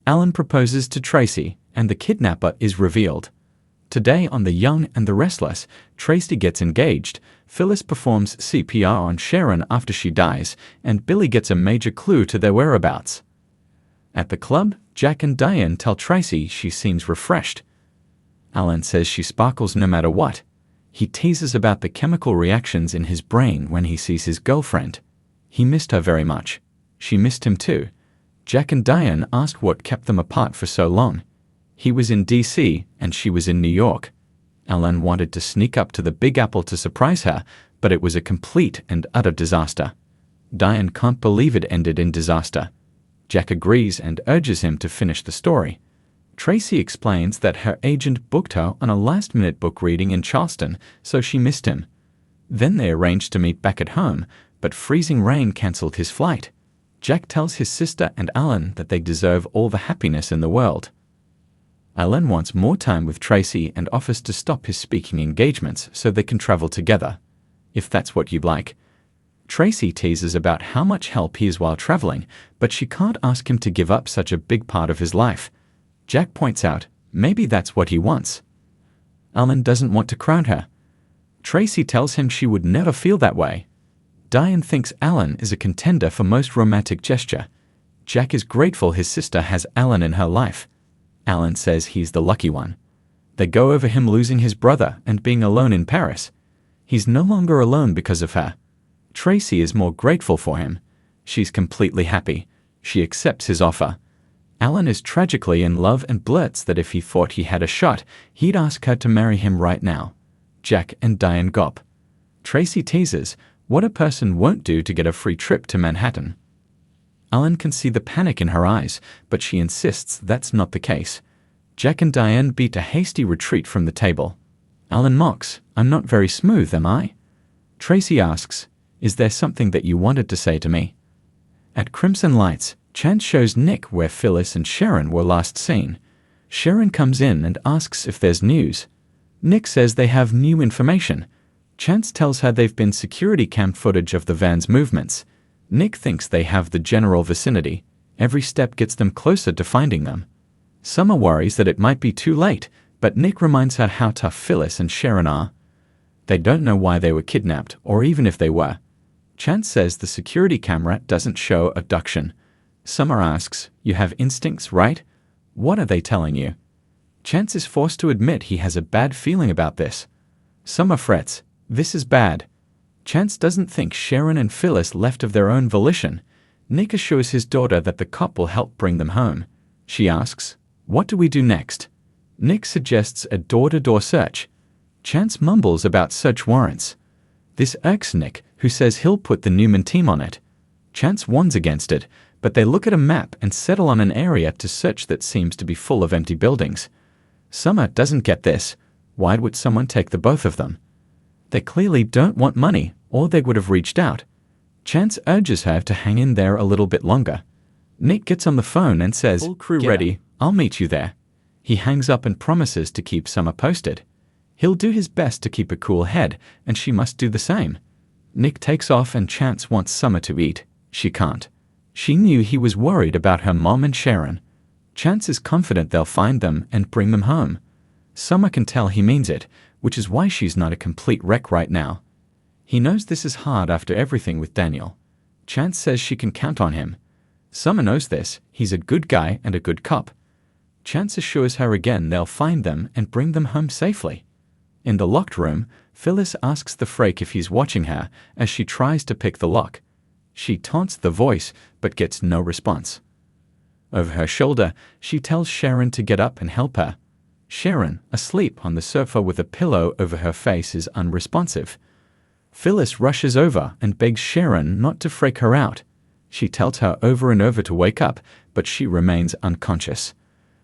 Alan proposes to Traci, and the kidnapper is revealed. Today on The Young and the Restless, Traci gets engaged, Phyllis performs CPR on Sharon after she dies, and Billy gets a major clue to their whereabouts. At the club, Jack and Diane tell Traci she seems refreshed. Alan says she sparkles no matter what. He teases about the chemical reactions in his brain when he sees his girlfriend. He missed her very much. She missed him too. Jack and Diane ask what kept them apart for so long. He was in DC and she was in New York. Alan wanted to sneak up to the Big Apple to surprise her, but it was a complete and utter disaster. Diane can't believe it ended in disaster. Jack agrees and urges him to finish the story. Traci explains that her agent booked her on a last-minute book reading in Charleston, so she missed him. Then they arranged to meet back at home, but freezing rain cancelled his flight. Jack tells his sister and Alan that they deserve all the happiness in the world. Alan wants more time with Traci and offers to stop his speaking engagements so they can travel together, if that's what you'd like. Traci teases about how much help he is while traveling, but she can't ask him to give up such a big part of his life. Jack points out, maybe that's what he wants. Alan doesn't want to crown her. Traci tells him she would never feel that way. Diane thinks Alan is a contender for most romantic gesture. Jack is grateful his sister has Alan in her life. Alan says he's the lucky one. They go over him losing his brother and being alone in Paris. He's no longer alone because of her. Traci is more grateful for him. She's completely happy. She accepts his offer. Alan is tragically in love and blurts that if he thought he had a shot, he'd ask her to marry him right now. Jack and Diane gop. Traci teases what a person won't do to get a free trip to Manhattan. Alan can see the panic in her eyes, but she insists that's not the case. Jack and Diane beat a hasty retreat from the table. Alan mocks, I'm not very smooth, am I? Traci asks, is there something that you wanted to say to me? At Crimson Lights, Chance shows Nick where Phyllis and Sharon were last seen. Sharon comes in and asks if there's news. Nick says they have new information. Chance tells her they've been security cam footage of the van's movements. Nick thinks they have the general vicinity. Every step gets them closer to finding them. Summer worries that it might be too late, but Nick reminds her how tough Phyllis and Sharon are. They don't know why they were kidnapped, or even if they were. Chance says the security camera doesn't show abduction. Summer asks, you have instincts, right? What are they telling you? Chance is forced to admit he has a bad feeling about this. Summer frets, this is bad. Chance doesn't think Sharon and Phyllis left of their own volition. Nick assures his daughter that the cop will help bring them home. She asks, what do we do next? Nick suggests a door-to-door search. Chance mumbles about search warrants. This irks Nick, who says he'll put the Newman team on it. Chance warns against it, but they look at a map and settle on an area to search that seems to be full of empty buildings. Summer doesn't get this. Why would someone take the both of them? They clearly don't want money, or they would have reached out. Chance urges her to hang in there a little bit longer. Nick gets on the phone and says, "Full crew ready, I'll meet you there." He hangs up and promises to keep Summer posted. He'll do his best to keep a cool head, and she must do the same. Nick takes off and Chance wants Summer to eat. She can't. She knew he was worried about her mom and Sharon. Chance is confident they'll find them and bring them home. Summer can tell he means it, which is why she's not a complete wreck right now. He knows this is hard after everything with Daniel. Chance says she can count on him. Summer knows this. He's a good guy and a good cop. Chance assures her again they'll find them and bring them home safely. In the locked room, Phyllis asks the Frake if he's watching her as she tries to pick the lock. She taunts the voice, but gets no response. Over her shoulder, she tells Sharon to get up and help her. Sharon, asleep on the sofa with a pillow over her face, is unresponsive. Phyllis rushes over and begs Sharon not to freak her out. She tells her over and over to wake up, but she remains unconscious.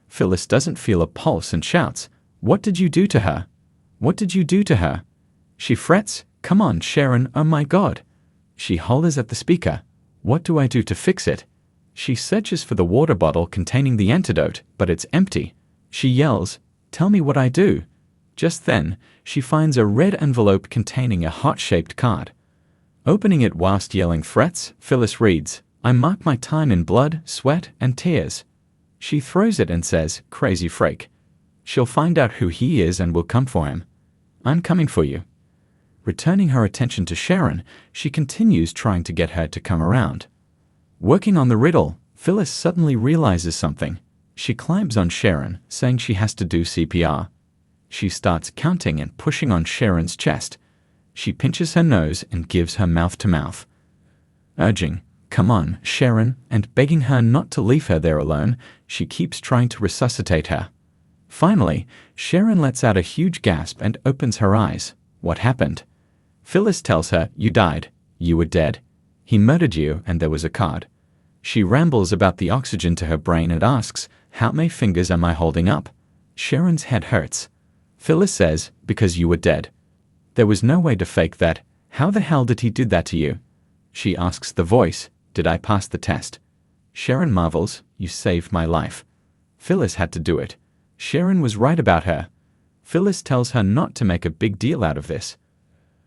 Phyllis doesn't feel a pulse and shouts, "What did you do to her? What did you do to her?" She frets, "Come on, Sharon, oh my God." She hollers at the speaker, "What do I do to fix it?" She searches for the water bottle containing the antidote, but it's empty. She yells, "Tell me what I do." Just then, she finds a red envelope containing a heart-shaped card. Opening it whilst yelling threats, Phyllis reads, "I mark my time in blood, sweat, and tears." She throws it and says, "Crazy freak. She'll find out who he is and will come for him. I'm coming for you." Returning her attention to Sharon, she continues trying to get her to come around. Working on the riddle, Phyllis suddenly realizes something. She climbs on Sharon, saying she has to do CPR. She starts counting and pushing on Sharon's chest. She pinches her nose and gives her mouth to mouth. Urging, "Come on, Sharon," and begging her not to leave her there alone, she keeps trying to resuscitate her. Finally, Sharon lets out a huge gasp and opens her eyes. What happened? Phyllis tells her, "You died. You were dead. He murdered you and there was a card." She rambles about the oxygen to her brain and asks, "How many fingers am I holding up?" Sharon's head hurts. Phyllis says, "Because you were dead. There was no way to fake that. How the hell did he do that to you?" She asks the voice, "Did I pass the test?" Sharon marvels, "You saved my life." Phyllis had to do it. Sharon was right about her. Phyllis tells her not to make a big deal out of this.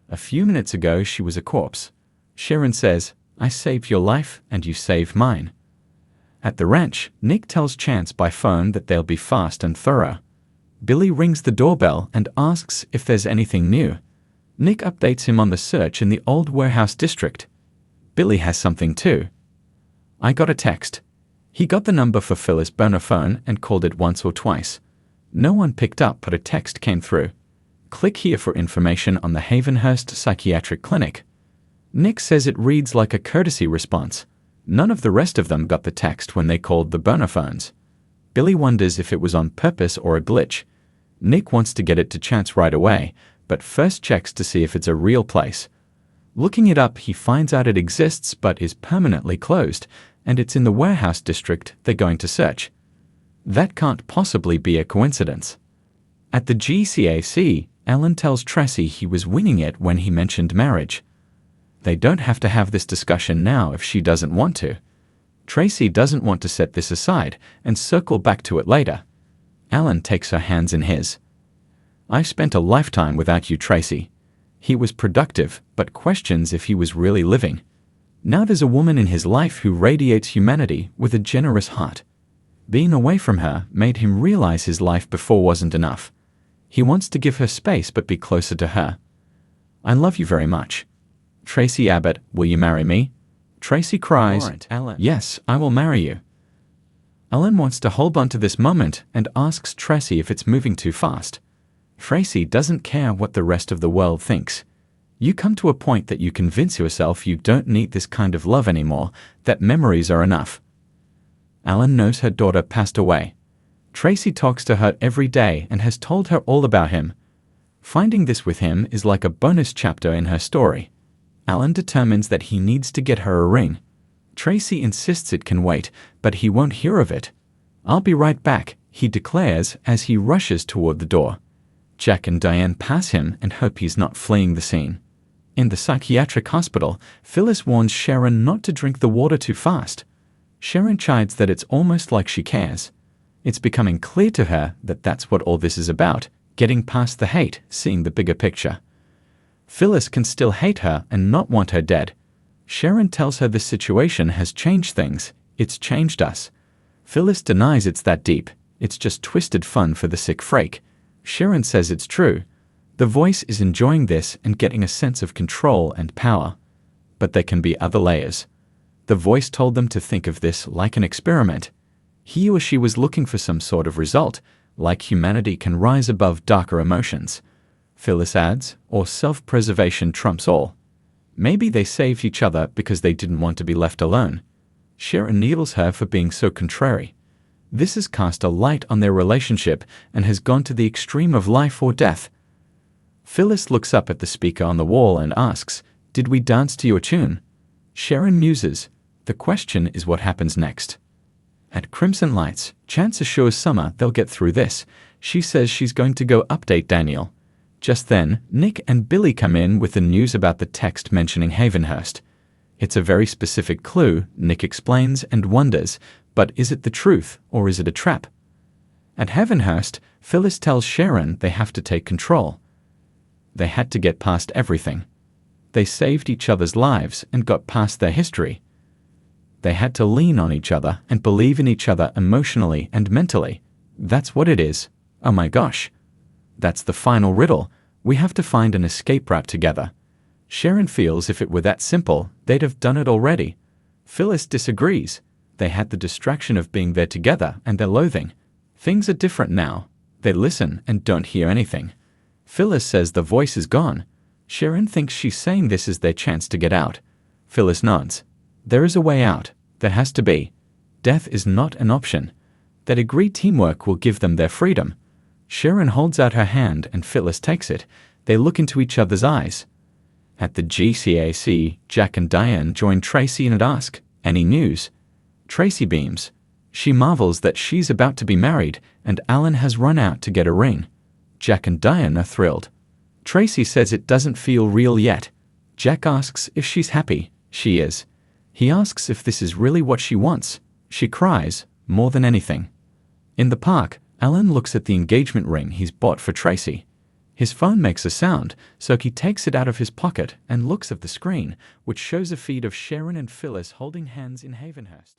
A few minutes ago she was a corpse. Sharon says, "I saved your life and you saved mine." At the ranch, Nick tells Chance by phone that they'll be fast and thorough. Billy rings the doorbell and asks if there's anything new. Nick updates him on the search in the old warehouse district. Billy has something too. "I got a text." He got the number for Phyllis' burner phone and called it once or twice. No one picked up, but a text came through. "Click here for information on the Havenhurst Psychiatric Clinic." Nick says it reads like a courtesy response. None of the rest of them got the text when they called the burner phones. Billy wonders if it was on purpose or a glitch. Nick wants to get it to Chance right away, but first checks to see if it's a real place. Looking it up, he finds out it exists but is permanently closed, and it's in the warehouse district they're going to search. That can't possibly be a coincidence. At the GCAC, Alan tells Traci he was winning it when he mentioned marriage. They don't have to have this discussion now if she doesn't want to. Traci doesn't want to set this aside and circle back to it later. Alan takes her hands in his. "I've spent a lifetime without you, Traci." He was productive, but questions if he was really living. Now there's a woman in his life who radiates humanity with a generous heart. Being away from her made him realize his life before wasn't enough. He wants to give her space but be closer to her. "I love you very much." "Traci Abbott, will you marry me?" Traci cries, Warrant, Alan. "Yes, I will marry you." Alan wants to hold on to this moment and asks Traci if it's moving too fast. Traci doesn't care what the rest of the world thinks. You come to a point that you convince yourself you don't need this kind of love anymore, that memories are enough. Alan knows her daughter passed away. Traci talks to her every day and has told her all about him. Finding this with him is like a bonus chapter in her story. Alan determines that he needs to get her a ring. Traci insists it can wait, but he won't hear of it. "I'll be right back," he declares as he rushes toward the door. Jack and Diane pass him and hope he's not fleeing the scene. In the psychiatric hospital, Phyllis warns Sharon not to drink the water too fast. Sharon chides that it's almost like she cares. It's becoming clear to her that that's what all this is about, getting past the hate, seeing the bigger picture. Phyllis can still hate her and not want her dead. Sharon tells her this situation has changed things. "It's changed us." Phyllis denies it's that deep. It's just twisted fun for the sick freak. Sharon says it's true. The voice is enjoying this and getting a sense of control and power. But there can be other layers. The voice told them to think of this like an experiment. He or she was looking for some sort of result, like humanity can rise above darker emotions. Phyllis adds, or self-preservation trumps all. Maybe they saved each other because they didn't want to be left alone. Sharon needles her for being so contrary. This has cast a light on their relationship and has gone to the extreme of life or death. Phyllis looks up at the speaker on the wall and asks, "Did we dance to your tune?" Sharon muses. The question is what happens next. At Crimson Lights, Chance assures Summer they'll get through this. She says she's going to go update Daniel. Just then, Nick and Billy come in with the news about the text mentioning Havenhurst. It's a very specific clue, Nick explains and wonders, but is it the truth or is it a trap? At Havenhurst, Phyllis tells Sharon they have to take control. They had to get past everything. They saved each other's lives and got past their history. They had to lean on each other and believe in each other emotionally and mentally. That's what it is. Oh my gosh. That's the final riddle. We have to find an escape route together. Sharon feels if it were that simple, they'd have done it already. Phyllis disagrees. They had the distraction of being there together and their loathing. Things are different now. They listen and don't hear anything. Phyllis says the voice is gone. Sharon thinks she's saying this is their chance to get out. Phyllis nods. There is a way out. There has to be. Death is not an option. That agreed teamwork will give them their freedom. Sharon holds out her hand and Phyllis takes it. They look into each other's eyes. At the GCAC, Jack and Diane join Traci and ask, "Any news?" Traci beams. She marvels that she's about to be married and Alan has run out to get a ring. Jack and Diane are thrilled. Traci says it doesn't feel real yet. Jack asks if she's happy. She is. He asks if this is really what she wants. She cries, more than anything. In the park, Alan looks at the engagement ring he's bought for Traci. His phone makes a sound, so he takes it out of his pocket and looks at the screen, which shows a feed of Sharon and Phyllis holding hands in Havenhurst.